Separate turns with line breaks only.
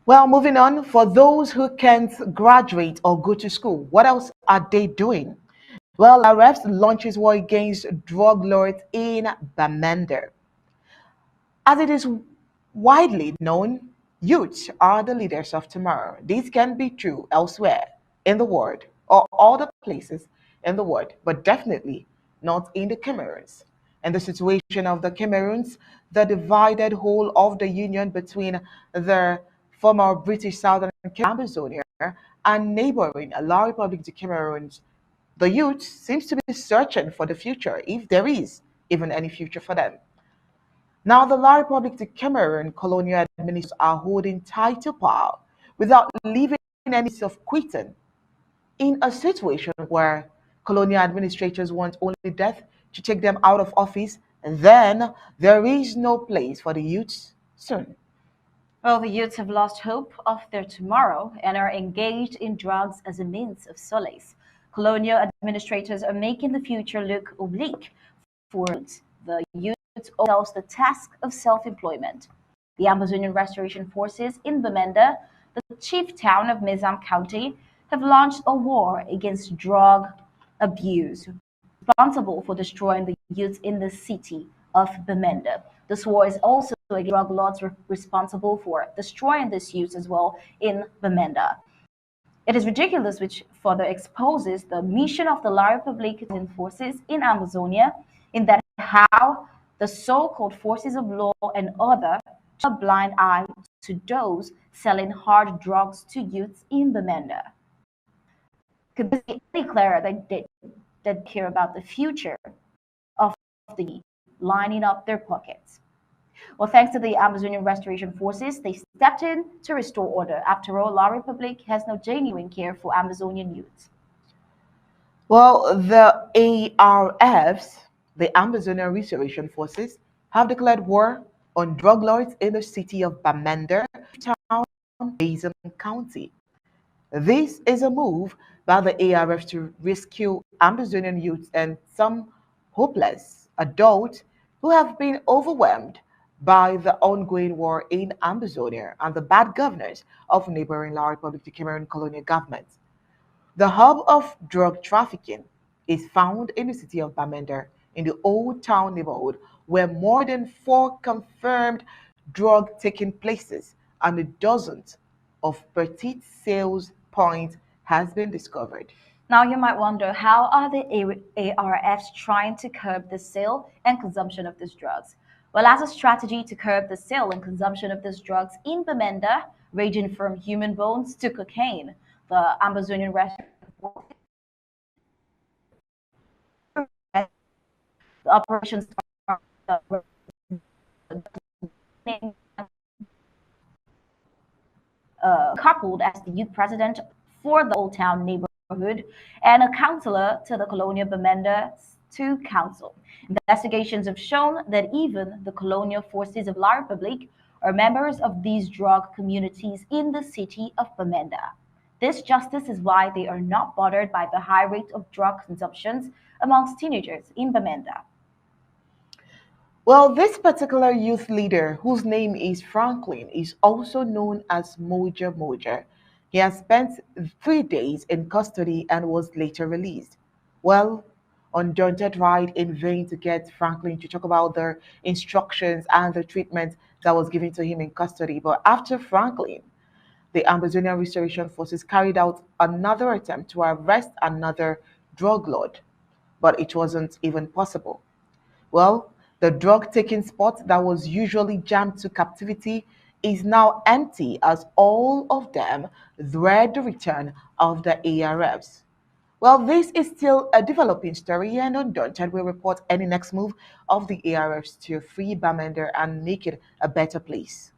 Well, moving on, for those who can't graduate or go to school, what else are they doing? Well, ARFs launches war against drug lords in Bamenda. As it is widely known, youths are the leaders of tomorrow. This can be true elsewhere in the world or other places in the world, but definitely not in the Cameroons. And the situation of the Cameroons, the divided whole of the union between the former British Southern Amazonia and neighboring La Republic de Cameroons, the youth seems to be searching for the future, if there is even any future for them. Now, the La Republic of Cameroon colonial administrators are holding tight to power without leaving any sense of quitting in a situation where colonial administrators want only death to take them out of office, then there is no place for the youths soon.
Well, the youths have lost hope of their tomorrow and are engaged in drugs as a means of solace. Colonial administrators are making the future look oblique for youths. The youths owe themselves the task of self-employment. The Amazonian Restoration Forces in Bamenda, the chief town of Mizam County, have launched a war against drug abuse, responsible for destroying the youth in the city of Bamenda. This war is also against drug lords responsible for destroying this youth as well in Bamenda. It is ridiculous, which further exposes the mission of the La Republican forces in Amazonia, in that how the so-called forces of law and order turn a blind eye to those selling hard drugs to youths in Bamenda. Could this be any clearer that care about the future of the lining up their pockets? Well, thanks to the Amazonian Restoration Forces, they stepped in to restore order. After all, La Republic has no genuine care for Amazonian youths.
Well, the ARFs, the Amazonian Restoration Forces, have declared war on drug lords in the city of Bamenda, town, Basin County. This is a move by the ARF to rescue Amazonian youths and some hopeless adults who have been overwhelmed by the ongoing war in Amazonia and the bad governance of neighboring La Republic of Cameroon colonial governments. The hub of drug trafficking is found in the city of Bamenda in the Old Town neighborhood, where more than four confirmed drug taking places and a dozens of petite sales points has been discovered.
Now you might wonder, how are the ARFs trying to curb the sale and consumption of these drugs? Well, as a strategy to curb the sale and consumption of these drugs in Bamenda, ranging from human bones to cocaine, the Amazonian Restoration Forces, the operations are coupled as the youth president for the Old Town neighborhood and a counselor to the Colonial Bamenda 2 Council. Investigations have shown that even the colonial forces of La Republique are members of these drug communities in the city of Bamenda. This justice is why they are not bothered by the high rate of drug consumptions amongst teenagers in Bamenda.
Well, this particular youth leader, whose name is Franklin, is also known as Moja Moja. He has spent 3 days in custody and was later released. Well, Undaunted tried in vain to get Franklin to talk about the instructions and the treatment that was given to him in custody. But after Franklin, the Amazonian Restoration Forces carried out another attempt to arrest another drug lord, but it wasn't even possible. Well, the drug taking spot that was usually jammed to captivity is now empty as all of them dread the return of the ARFs. Well, this is still a developing story, and Undaunted will report any next move of the ARFs to free Bamender and make it a better place.